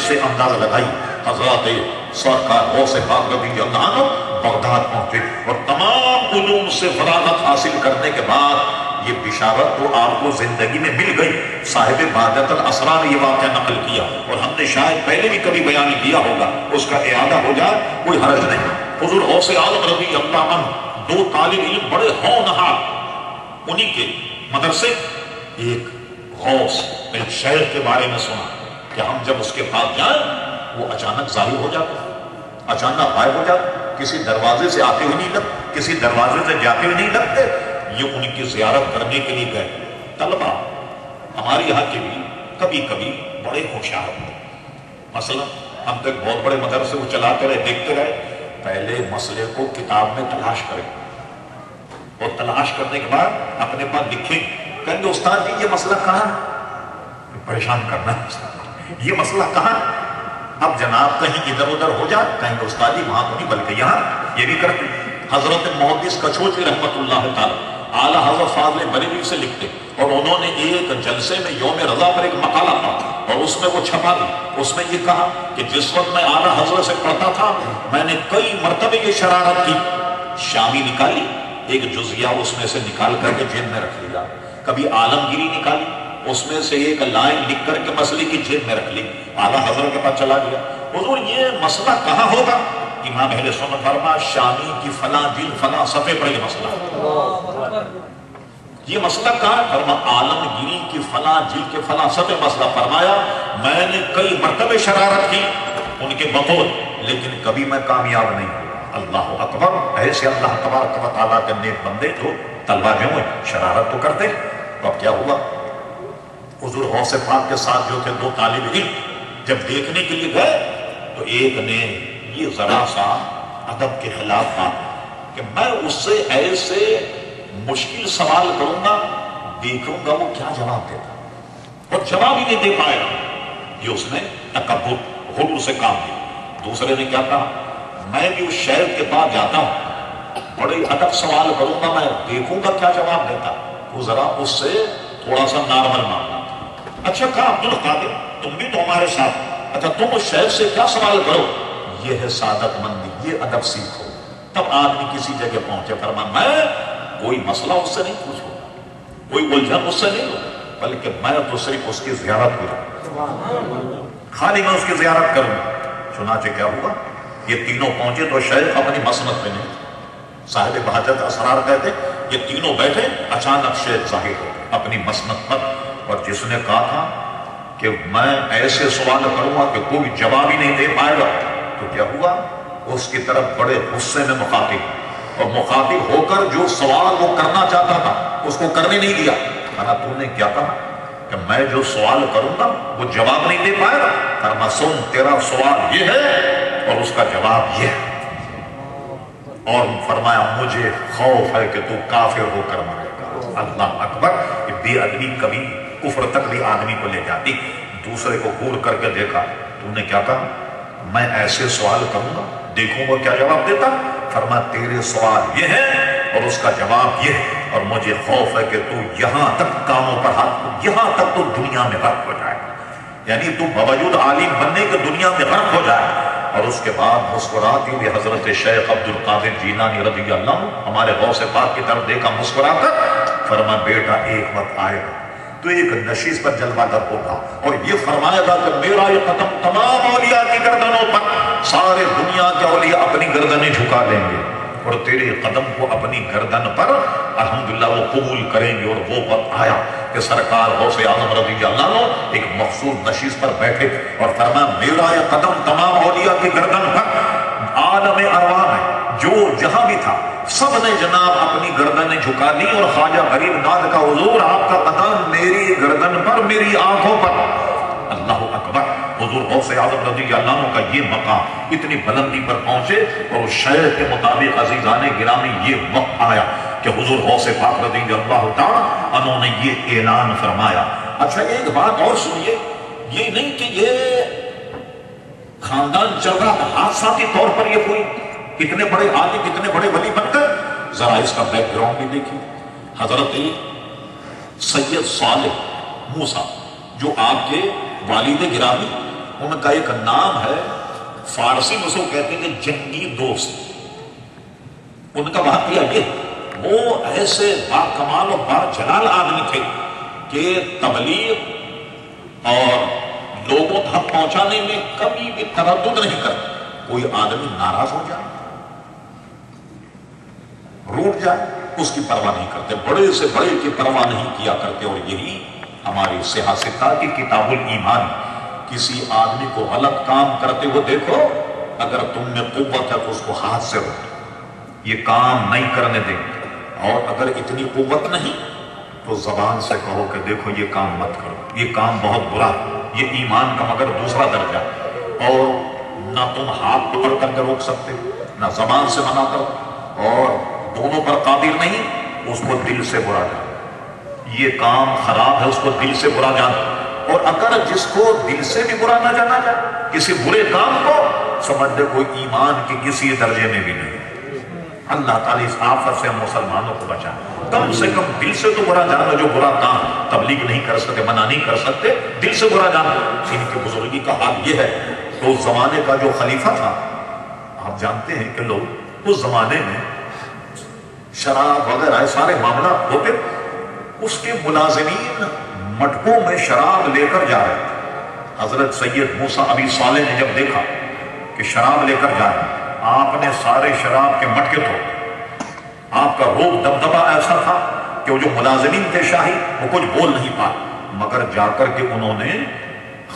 سے اندازہ لگائی حضرات سرکار غوث پاک رضی اللہ عنہ بغداد پہنچے اور تمام علوم سے فراغت حاصل کرنے کے بعد یہ بشارت تو آپ کو زندگی میں مل گئی. صاحب بہجت الاسرار نے یہ واقعہ نقل کیا اور ہم نے شاید پہلے بھی کبھی بیان کیا ہوگا, اس کا اعادہ ہو جائے کوئی حرج نہیں. حضور غوث اعظم رضی اللہ عنہ دو طالب علم بڑے ہونہار, انہی کے مدرسے ایک غوث ایک شیخ کے بارے میں سنا کہ ہم جب اس کے پاس جائیں وہ اچانک ظاہر ہو جاتا, اچانک غائب ہو جاتا, کسی دروازے سے آتے ہوئے نہیں لگتے, کسی دروازے سے جاتے ہوئے نہیں لگتے. یہ ان کی زیارت کرنے کے لیے گئے. طلبہ ہمارے یہاں کے بھی کبھی کبھی بڑے ہوشیار ہوتے, مثلا ہم تو ایک بہت بڑے مدرسے کو چلاتے رہے, دیکھتے رہے, پہلے مسئلے کو کتاب میں تلاش کریں اور تلاش کرنے کے بعد اپنے پاس لکھیں, کہیں گے استاد جی یہ مسئلہ کہاں ہے, پریشان کرنا ہے یہ مسئلہ کہاں ہے. اب جناب کہیں ادھر ادھر ہو جائے, کہیں گے استاد جی وہاں تو نہیں بلکہ یہاں, یہ بھی کرتے. حضرت محدث کچھوٹی رحمت اللہ تعالی اعلیٰ حضرت فاضل بریلوی سے لکھتے اور انہوں نے ایک جلسے میں یوم رضا پر ایک مقالہ پڑھا اور اس میں وہ چھپا دی. اس میں یہ کہا کہ جس وقت میں اعلیٰ حضرت سے پڑھتا تھا میں نے کئی مرتبہ یہ شرارت کی, شامی نکالی, ایک جزیہ اس میں سے نکال کر کے جیب میں رکھ لیا, کبھی عالمگیری نکالی, اس میں سے ایک لائن لکھ کر کے مسئلے کی جیب میں رکھ لی, اعلیٰ حضرت کے پاس چلا گیا. حضور یہ مسئلہ کہاں ہوگا؟ امام اہل سنت فرما شامی کی فلاں جلد فلاں صفحے پر یہ مسئلہ, یہ مسئلہ کہاں؟ فرما عالمگیری کی فلاں جلد کے فلاں صفحے مسئلہ. فرمایا میں نے کئی مرتبہ شرارت کی ان کے بطور لیکن کبھی میں کامیاب نہیں ہوا. اللہ اکبر. ایسے اللہ تبارک و تعالیٰ کے نیک بندے جو طلبہ جو ہیں شرارت تو کرتے. تو اب کیا ہوا؟ حضور غوث پاک کے ساتھ جو تھے دو طالب علم جب دیکھنے کے لیے گئے تو ایک نے یہ ذرا سا ادب کے خلاف تھا کہ میں اس سے ایسے مشکل سوال کروں گا, دیکھوں گا وہ کیا جواب دیتا, اور جواب ہی نہیں دے پائے گا. یہ اس نے تکبر غرور سے کام لیا. دوسرے نے کیا کہا, میں بھی اس شیخ کے پاس جاتا ہوں, بڑے ادب سوال کروں گا, میں دیکھوں گا کیا جواب دیتا. وہ ذرا اس سے تھوڑا سا نارمل معاملہ. اچھا کہا عبد القادر تم بھی تو ہمارے ساتھ, اچھا تم اس شیخ سے کیا سوال کرو. یہ ہے سعادت مندی, یہ ادب سیکھو. تب آدمی کسی جگہ پہنچے, فرما میں کوئی مسئلہ اس سے نہیں پوچھوں, کوئی الجھن اس سے نہیں لوں, بلکہ میں تو صرف اس کی زیارت کروں, خالی میں اس کی زیارت کروں. چنانچہ کیا ہوا, یہ تینوں پہنچے تو شیخ اپنی مسند پہ نہیں, صاحب بہجت اسرار کہتے یہ تینوں بیٹھے, اچانک شیخ ظاہر ہو اپنی مسند پر, اور جس نے کہا تھا کہ میں ایسے سوال کروں گا کہ کوئی جواب ہی نہیں دے پائے گا, تو کیا ہوا, اس کی طرف بڑے غصے میں مخاطب, اور مخاطب ہو کر جو سوال وہ کرنا چاہتا تھا اس کو کرنے نہیں دیا. کہا تو نے کیا کہا کہ میں جو سوال کروں گا وہ جواب نہیں دے پائے گا. فرما سن تیرا سوال یہ ہے اور اس کا جواب یہ ہے. اور فرمایا مجھے خوف ہے کہ تو کافر ہو کر مرے گا. اللہ اکبر. بے ادبی کبھی کفر تک بھی آدمی کو لے جاتی. دوسرے کو گور کر کے دیکھا, تو نے کیا کہا, میں ایسے سوال کروں گا دیکھوں گا کیا جواب دیتا. فرما تیرے سوال یہ ہے اور اس کا جواب یہ ہے, اور مجھے خوف ہے کہ تو یہاں تک کاموں پر ہاتھ, یہاں تک تو دنیا میں غرق ہو جائے, یعنی تو باوجود عالم بننے کے دنیا میں غرق ہو جائے. اور اس کے بعد مسکراتی ہوئی حضرت شیخ عبد القادر جیلانی رضی اللہ عنہ ہمارے غوث پاک کی طرف دیکھا مسکرا کر, فرما بیٹا ایک وقت آئے گا تو ایک نشیز پر جلوہ گر ہوگا اور یہ فرمائے گا کہ میرا یہ قدم تمام اولیاء کی گردنوں پر, سارے دنیا کے اولیاء اپنی گردنیں جھکا دیں گے اور تیرے قدم کو اپنی گردن پر الحمدللہ وہ قبول کریں گے. اور وہ وقت آیا کہ سرکار غوث اعظم رضی اللہ عنہ ایک مخصوص نشیز پر بیٹھے اور فرمایا میرا یہ قدم تمام اولیاء کی گردن پر, عالم ارواح میں جو جہاں بھی تھا سب نے جناب اپنی گردنیں جھکا دی, اور خواجہ غریب ناد کا حضور آپ کا قدم میری گردن پر, میری آنکھوں پر. اللہ اکبر. حضور غوث اعظم رضی اللہ عنہ کا یہ مقام اتنی بلندی پر پہنچے, اور اس شیخ کے مطابق عزیزان گرامی یہ وقت آیا کہ حضور غوث پاک رضی اللہ تعالیٰ انہوں نے یہ اعلان فرمایا. اچھا ایک بات اور سنیے, یہ نہیں کہ یہ خاندان چل رہا تھا حادثاتی طور پر, یہ کوئی کتنے بڑے عالم کتنے بڑے ولی بن گئے. ذرا اس کا بیک گراؤنڈ بھی دیکھیے. حضرت سید صالح موسیٰ جو آپ کے والد گرامی ان کا ایک نام ہے فارسی میں، اس کو کہتے ہیں کہ جنگی دوست۔ ان کا واقعہ یہ، وہ ایسے با کمال و با جلال آدمی تھے کہ تبلیغ اور لوگوں تک پہنچانے میں کبھی بھی تردد نہیں کرتے۔ کوئی آدمی ناراض ہو جائے، روٹ جائے، اس کی پرواہ نہیں کرتے، بڑے سے بڑے کی پرواہ نہیں کیا کرتے۔ اور یہی ہماری سیاستہ کی کتاب الایمان، کسی آدمی کو غلط کام کرتے ہوئے دیکھو، اگر تم میں قوت ہے تو اس کو ہاتھ سے روکو، یہ کام نہیں کرنے دیں، اور اگر اتنی قوت نہیں تو زبان سے کہو کہ دیکھو یہ کام مت کرو، یہ کام بہت برا، یہ ایمان کا مگر دوسرا درجہ۔ اور نہ تم ہاتھ پکڑ کر کے روک سکتے، نہ زبان سے منع کرو، اور دونوں پر قادر نہیں، اس کو دل سے برا جانا، یہ کام خراب ہے، اس کو دل سے برا جانا۔ اور اگر جس کو دل سے بھی برا نہ جانا جائے کسی برے کام کو، سمجھ دے کوئی ایمان کے کسی درجے میں بھی نہیں۔ اللہ تعالیٰ اس آفت سے ہم مسلمانوں کو بچائے، کم سے کم دل سے تو برا جانا، جو برا کام تبلیغ نہیں کر سکتے، منع نہیں کر سکتے، دل سے برا جانا۔ ان کی بزرگی کا حال یہ ہے کہ اس زمانے کا جو خلیفہ تھا، آپ جانتے ہیں کہ لوگ اس زمانے میں شراب وغیرہ سارے معاملات ہوتے، اس کے ملازمین مٹکوں میں شراب لے کر جا رہے تھے۔ حضرت سید موسیٰ ابی صالح نے جب دیکھا کہ شراب لے کر جا رہے ہیں، آپ نے سارے شراب کے مٹکے توڑ۔ آپ کا روب دبدبہ ایسا تھا کہ وہ جو ملازمین تھے شاہی، وہ کچھ بول نہیں پائے، مگر جا کر کے انہوں نے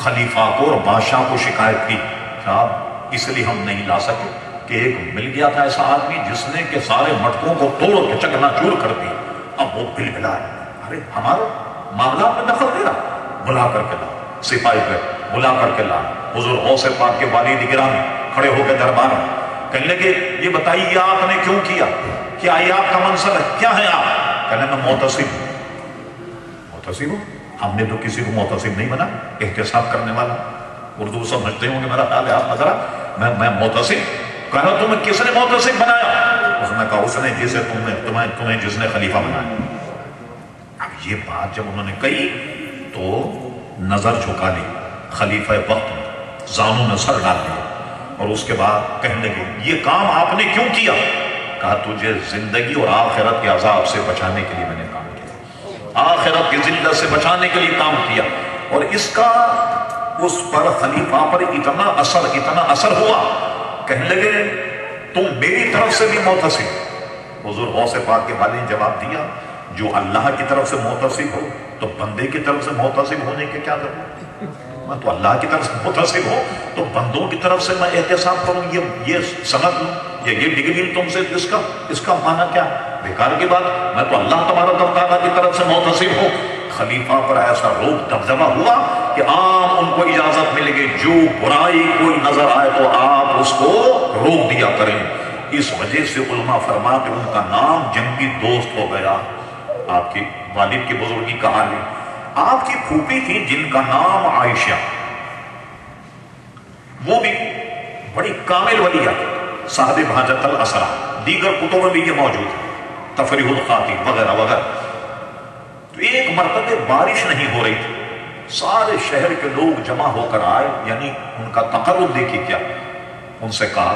خلیفہ کو اور بادشاہ کو شکایت کی، صاحب اس لیے ہم نہیں لا سکے کہ ایک مل گیا تھا ایسا آدمی جس نے کہ سارے مٹکوں کو توڑ کے چکنا چور کر دیا، اب وہ بل بلا ہے، ارے ہمارا معاملات میں دخل دے رہا، بلا کر کے لا، سپاہی پہ بلا کر کے لا۔ حضور غوث پاک کے والد گرامی کھڑے ہو کے دربار میں کہنے لگے، یہ بتائیے یہ آپ نے کیوں کیا، کیا یہ آپ کا منصب ہے، کیا ہے آپ؟ کہنے میں محتسب ہوں۔ محتسب ہوں؟ ہم نے تو کسی کو محتسب نہیں بنا، احتساب کرنے والا، اردو سمجھتے ہوں گے میرا خیال ہے آپ نظرہ، میں محتسب کہا، تمہیں کس نے محتسب بنایا؟ اس نے کہا اس نے جسے تمہیں جس نے خلیفہ بنایا۔ اب یہ بات جب انہوں نے کہی تو نظر جھکا لی خلیفہ وقت، زانوں میں سر ڈال دیا، اور اس کے بعد کہنے لگے یہ کام آپ نے کیوں کیا؟ کہا تجھے زندگی اور آخرت کے عذاب سے بچانے کے لیے میں نے کام کیا، آخرت کی ذلت سے بچانے کے لیے کام کیا۔ اور اس کا اس پر خلیفہ پر اتنا اثر ہوا، کہنے لگے تم میری طرف سے بھی محتسب۔ حضور غوث پاک کے والد نے جواب دیا، جو اللہ کی طرف سے محتسب ہو تو بندے کی طرف سے محتسب ہونے کے کیا ضرورت؟ میں تو اللہ کی طرف سے محتسب ہوں تو بندوں کی طرف سے میں احتساب کروں، یہ سند لوں، یہ ڈگری تم سے، اس کا معنی کیا؟ بیکار کی بات، میں تو اللہ تبارک و تعالیٰ کی طرف سے محتسب ہوں۔ خلیفہ پر ایسا روب دبدبہ ہوا کہ عام ان کو اجازت مل گئی، جو برائی کوئی نظر آئے تو آپ اس کو روک دیا کریں۔ اس وجہ سے علماء فرماتے ان کا نام جنگی دوست ہو گیا۔ آپ کی والد کی بزرگی کا حال ہے، آپ کی پھوپھی تھی جن کا نام عائشہ، وہ بھی بڑی کامل ولیہ، صاحب بہجت الاسرا، دیگر کتب میں بھی یہ موجود ہے، تفریح الخاطر وغیرہ وغیرہ۔ تو ایک مرتبہ بارش نہیں ہو رہی تھی، سارے شہر کے لوگ جمع ہو کر آئے، یعنی ان کا تقرب دیکھی کیا، ان سے کہا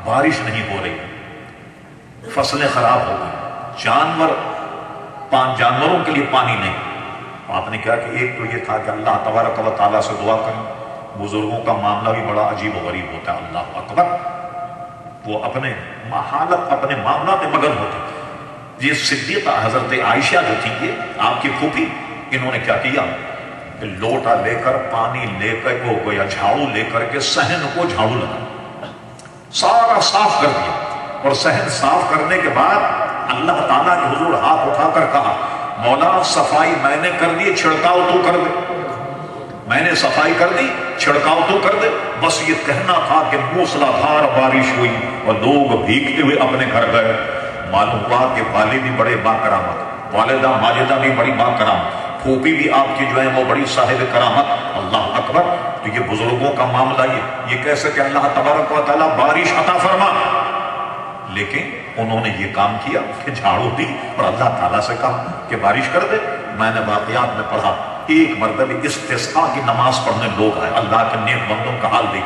بارش نہیں ہو رہی، فصلیں خراب ہو گئی، جانوروں کے لیے پانی نہیں۔ آپ نے کہا کہ ایک تو یہ تھا کہ اللہ تبارک و تعالیٰ سے دعا کریں، بزرگوں کا معاملہ بھی بڑا عجیب و غریب ہوتا ہے، اللہ اکبر، وہ اپنے حالت اپنے معاملات میں مگن ہوتے۔ یہ صدیقہ حضرت عائشہ جو تھی، یہ آپ کی پھوپھی، انہوں نے کیا کیا کہ لوٹا لے کر پانی لے کر وہ یا جھاڑو لے کر کے صحن کو جھاڑو لگا، سارا صاف کر دیا، اور صحن صاف کرنے کے بعد اللہ تعالیٰ کے حضور ہاتھ اٹھا کر کہا مولا صفائی میں نے کر دی، چھڑکاؤ تو کر دے، میں نے صفائی کر دی، چھڑکاؤ تو کر دے۔ بس یہ کہنا تھا کہ موسلادھار بارش ہوئی اور لوگ بھیگتے ہوئے اپنے گھر گئے۔ معلوم ہوا کہ والد بھی بڑے با کرامت، والدہ ماجدہ بھی بڑی با کرامت، پھوپھی بھی آپ کی جو ہے وہ بڑی صاحب کرامت، اللہ اکبر۔ تو یہ بزرگوں کا معاملہ یہ کیسے کہ اللہ تبارک و تعالیٰ بارش عطا فرما، لیکن انہوں نے یہ کام کیا کہ جھاڑو دی اور اللہ تعالیٰ سے کہا کہ بارش کر دے۔ میں نے واقعات میں پڑھا ایک مرتبہ استسقاء کی نماز پڑھنے لوگ آئے، اللہ کے نیک بندوں کا حال دیکھ